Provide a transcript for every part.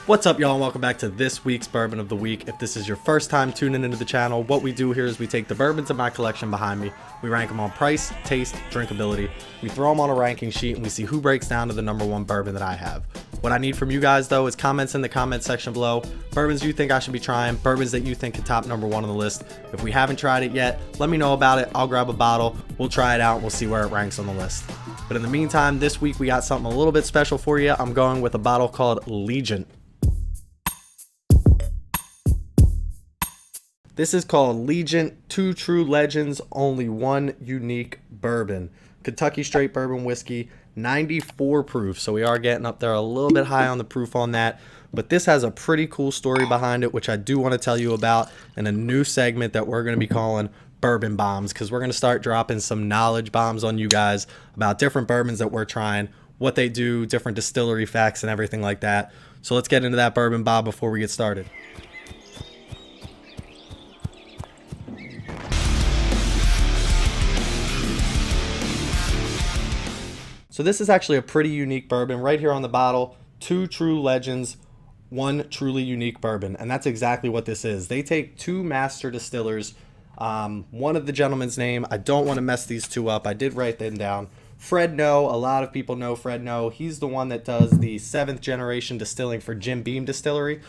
What's up, y'all, and welcome back to this week's Bourbon of the Week. If this is your first time tuning into the channel, what we do here is we take the bourbons in my collection behind me, we rank them on price, taste, drinkability, we throw them on a ranking sheet, and we see who breaks down to the number one bourbon that I have. What I need from you guys, though, is comments in the comment section below, bourbons you think I should be trying, bourbons that you think could top number one on the list. If we haven't tried it yet, let me know about it. I'll grab a bottle, we'll try it out, and we'll see where it ranks on the list. But in the meantime, this week we got something a little bit special for you. I'm going with a bottle called Legent. This is called Legent, 2 true legends, only one unique bourbon. Kentucky Straight Bourbon Whiskey, 94 proof, so we are getting up there a little bit high on the proof on that. But this has a pretty cool story behind it, which I do want to tell you about in a new segment that we're going to be calling Bourbon Bombs, because we're going to start dropping some knowledge bombs on you guys about different bourbons that we're trying, what they do, different distillery facts, and everything like that. So let's get into that bourbon bomb before we get started. So this is actually a pretty unique bourbon right here on the bottle. 2 true legends, 1 truly unique bourbon. And that's exactly what this is. They take 2 master distillers. One of the gentleman's name, I don't want to mess these 2 up. I did write them down. Fred No, a lot of people know Fred No. He's the one that does the 7th generation distilling for Jim Beam Distillery.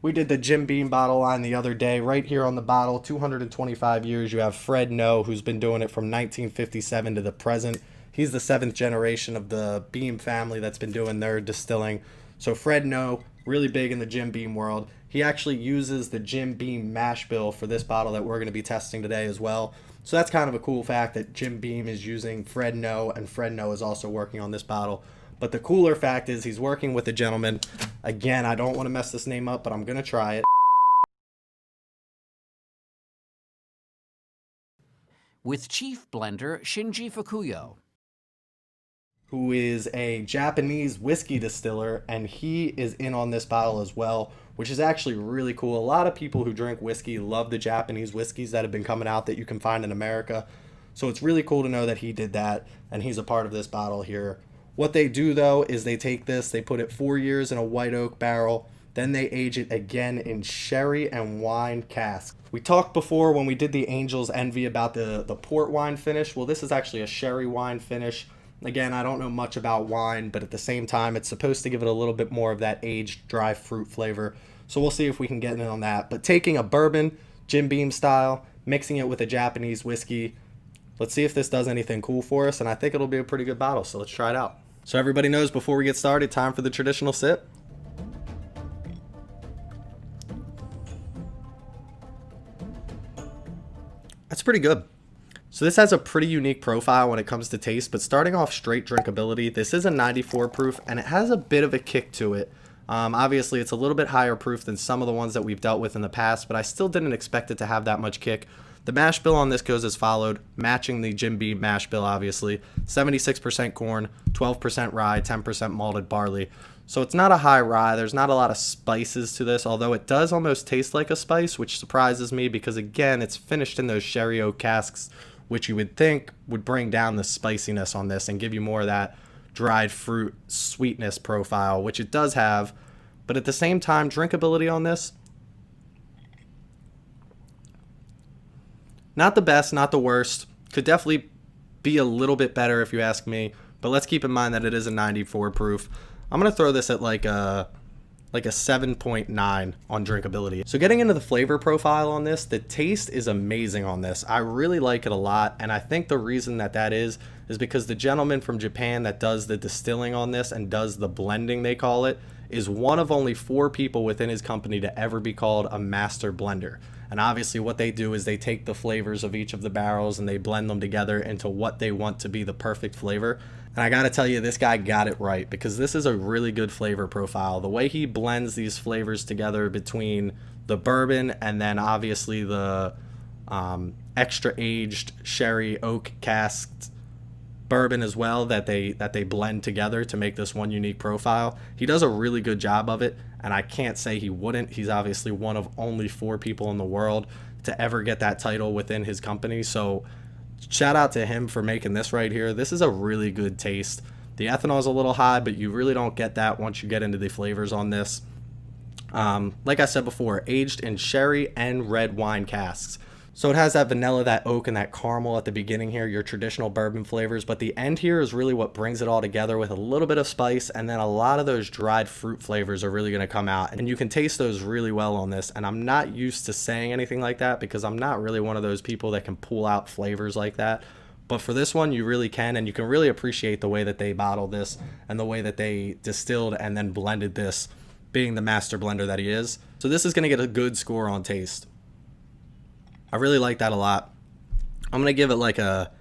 We did the Jim Beam bottle line the other day. Right here on the bottle, 225 years, you have Fred No, who's been doing it from 1957 to the present. He's the 7th generation of the Beam family that's been doing their distilling. So Fred No, really big in the Jim Beam world. He actually uses the Jim Beam mash bill for this bottle that we're going to be testing today as well. So that's kind of a cool fact that Jim Beam is using Fred No, and Fred No is also working on this bottle. But the cooler fact is he's working with a gentleman. Again, I don't want to mess this name up, but I'm going to try it. With chief blender Shinji Fukuyo, who is a Japanese whiskey distiller, and he is in on this bottle as well, which is actually really cool. A lot of people who drink whiskey love the Japanese whiskeys that have been coming out that you can find in America. So it's really cool to know that he did that, and he's a part of this bottle here. What they do, though, is they take this, they put it 4 years in a white oak barrel, then they age it again in sherry and wine casks. We talked before when we did the Angel's Envy about the port wine finish. Well, this is actually a sherry wine finish. Again, I don't know much about wine, but at the same time, it's supposed to give it a little bit more of that aged dry fruit flavor. So we'll see if we can get in on that. But taking a bourbon, Jim Beam style, mixing it with a Japanese whiskey, let's see if this does anything cool for us, and I think it'll be a pretty good bottle, so let's try it out. So everybody knows before we get started, time for the traditional sip. That's pretty good. So this has a pretty unique profile when it comes to taste, but starting off straight drinkability, this is a 94 proof, and it has a bit of a kick to it. Obviously, it's a little bit higher proof than some of the ones that we've dealt with in the past, but I still didn't expect it to have that much kick. The mash bill on this goes as followed, matching the Jim Beam mash bill, obviously. 76% corn, 12% rye, 10% malted barley. So it's not a high rye. There's not a lot of spices to this, although it does almost taste like a spice, which surprises me because, again, it's finished in those sherry oak casks, which you would think would bring down the spiciness on this and give you more of that dried fruit sweetness profile, which it does have. But at the same time, drinkability on this, not the best, not the worst. Could definitely be a little bit better if you ask me. But let's keep in mind that it is a 94 proof. I'm going to throw this at like a 7.9 on drinkability. So getting into the flavor profile on this, the taste is amazing on this. I really like it a lot. And I think the reason that is because the gentleman from Japan that does the distilling on this and does the blending, they call it, is one of only 4 people within his company to ever be called a master blender. And obviously what they do is they take the flavors of each of the barrels and they blend them together into what they want to be the perfect flavor. And I gotta tell you, this guy got it right, because this is a really good flavor profile. The way he blends these flavors together between the bourbon and then obviously the extra aged sherry oak casked bourbon as well that they blend together to make this one unique profile. He does a really good job of it, and I can't say he wouldn't. He's obviously one of only 4 people in the world to ever get that title within his company. So shout out to him for making this right here. This is a really good taste. The ethanol is a little high, but you really don't get that once you get into the flavors on this. Like I said before, aged in sherry and red wine casks. So it has that vanilla, that oak, and that caramel at the beginning here, your traditional bourbon flavors. But the end here is really what brings it all together with a little bit of spice. And then a lot of those dried fruit flavors are really going to come out. And you can taste those really well on this. And I'm not used to saying anything like that because I'm not really one of those people that can pull out flavors like that. But for this one, you really can. And you can really appreciate the way that they bottled this and the way that they distilled and then blended this, being the master blender that he is. So this is going to get a good score on taste. I really like that a lot. I'm going to give it like a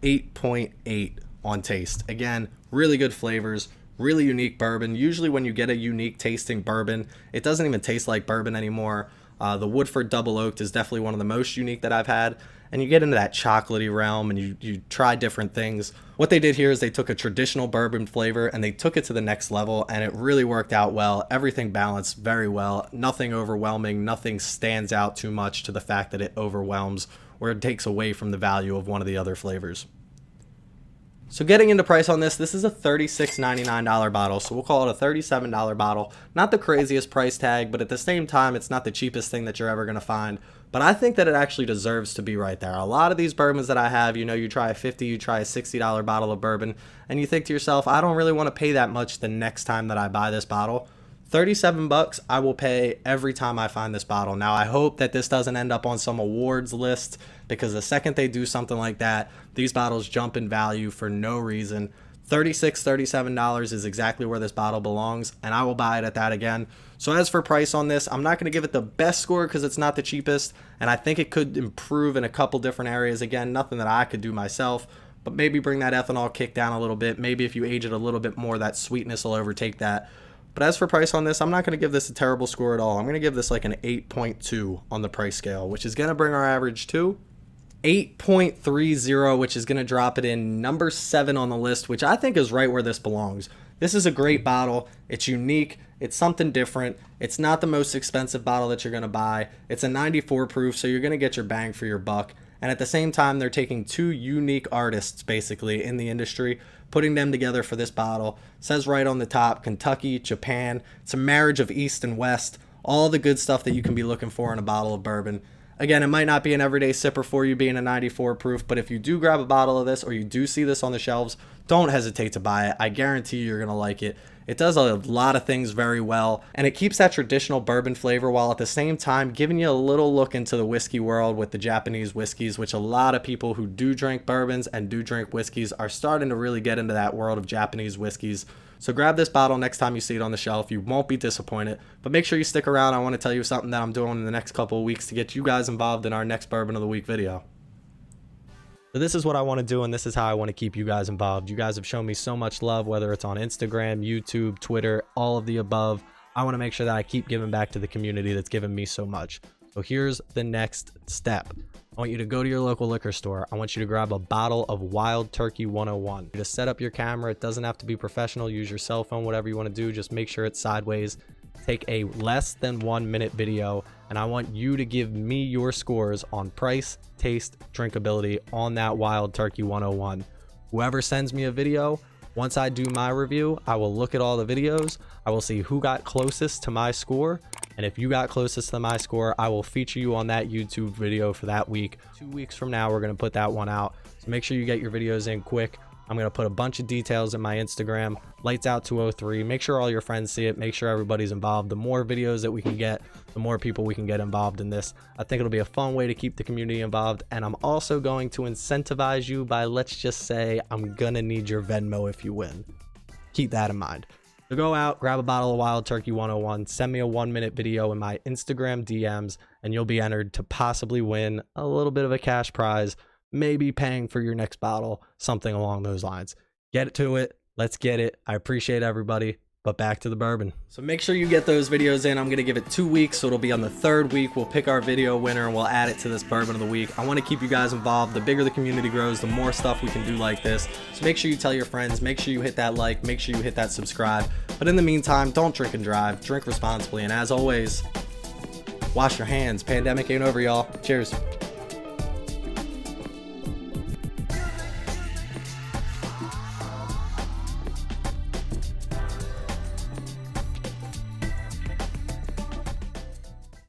8.8 on taste. Again, really good flavors, really unique bourbon. Usually when you get a unique tasting bourbon, it doesn't even taste like bourbon anymore. The Woodford Double Oaked is definitely one of the most unique that I've had. And you get into that chocolatey realm and you try different things. What they did here is they took a traditional bourbon flavor and they took it to the next level, and it really worked out well. Everything balanced very well. Nothing overwhelming. Nothing stands out too much to the fact that it overwhelms or it takes away from the value of one of the other flavors. So getting into price on this, this is a $36.99 bottle, so we'll call it a $37 bottle. Not the craziest price tag, but at the same time, it's not the cheapest thing that you're ever going to find. But I think that it actually deserves to be right there. A lot of these bourbons that I have, you know, you try a $50, you try a $60 bottle of bourbon, and you think to yourself, I don't really want to pay that much the next time that I buy this bottle. 37 bucks I will pay every time I find this bottle. Now, I hope that this doesn't end up on some awards list, because the second they do something like that, these bottles jump in value for no reason. $36, $37 is exactly where this bottle belongs, and I will buy it at that again. So as for price on this, I'm not going to give it the best score because it's not the cheapest, and I think it could improve in a couple different areas. Again, nothing that I could do myself, but maybe bring that ethanol kick down a little bit. Maybe if you age it a little bit more, that sweetness will overtake that. But as for price on this, I'm not going to give this a terrible score at all. I'm going to give this like an 8.2 on the price scale, which is going to bring our average to 8.30, which is going to drop it in number 7 on the list, which I think is right where this belongs. This is a great bottle. It's unique. It's something different. It's not the most expensive bottle that you're going to buy. It's a 94 proof, so you're going to get your bang for your buck. And at the same time, they're taking two unique artists, basically, in the industry, putting them together for this bottle. It says right on the top, Kentucky, Japan. It's a marriage of East and West. All the good stuff that you can be looking for in a bottle of bourbon. Again, it might not be an everyday sipper for you being a 94 proof, but if you do grab a bottle of this or you do see this on the shelves, don't hesitate to buy it. I guarantee you're going to like it. It does a lot of things very well, and it keeps that traditional bourbon flavor while at the same time giving you a little look into the whiskey world with the Japanese whiskeys, which a lot of people who do drink bourbons and do drink whiskeys are starting to really get into that world of Japanese whiskeys. So grab this bottle next time you see it on the shelf. You won't be disappointed, but make sure you stick around. I want to tell you something that I'm doing in the next couple of weeks to get you guys involved in our next Bourbon of the Week video. So this is what I want to do, and this is how I want to keep you guys involved. You guys have shown me so much love, whether it's on Instagram, YouTube, Twitter, all of the above. I want to make sure that I keep giving back to the community that's given me so much. So here's the next step. I want you to go to your local liquor store. I want you to grab a bottle of Wild Turkey 101. Just set up your camera. It doesn't have to be professional. Use your cell phone, whatever you want to do. Just make sure it's sideways. Take a less than 1 minute video, and I want you to give me your scores on price, taste, drinkability on that Wild Turkey 101. Whoever sends me a video, once I do my review, I will look at all the videos. I will see who got closest to my score. And if you got closest to my score, I will feature you on that YouTube video for that week. 2 weeks from now, we're going to put that one out. So make sure you get your videos in quick. I'm going to put a bunch of details in my Instagram, Lights Out 203. Make sure all your friends see it. Make sure everybody's involved. The more videos that we can get, the more people we can get involved in this. I think it'll be a fun way to keep the community involved. And I'm also going to incentivize you by, let's just say, I'm going to need your Venmo if you win. Keep that in mind. So go out, grab a bottle of Wild Turkey 101, send me a 1 minute video in my Instagram DMs, and you'll be entered to possibly win a little bit of a cash prize, maybe paying for your next bottle, something along those lines. Get to it. Let's get it. I appreciate everybody, but back to the bourbon. So make sure you get those videos in. I'm going to give it 2 weeks, so it'll be on the 3rd week. We'll pick our video winner and we'll add it to this Bourbon of the Week. I want to keep you guys involved. The bigger the community grows, the more stuff we can do like this. So make sure you tell your friends. Make sure you hit that like. Make sure you hit that subscribe. But in the meantime, don't drink and drive. Drink responsibly. And as always, wash your hands. Pandemic ain't over, y'all. Cheers.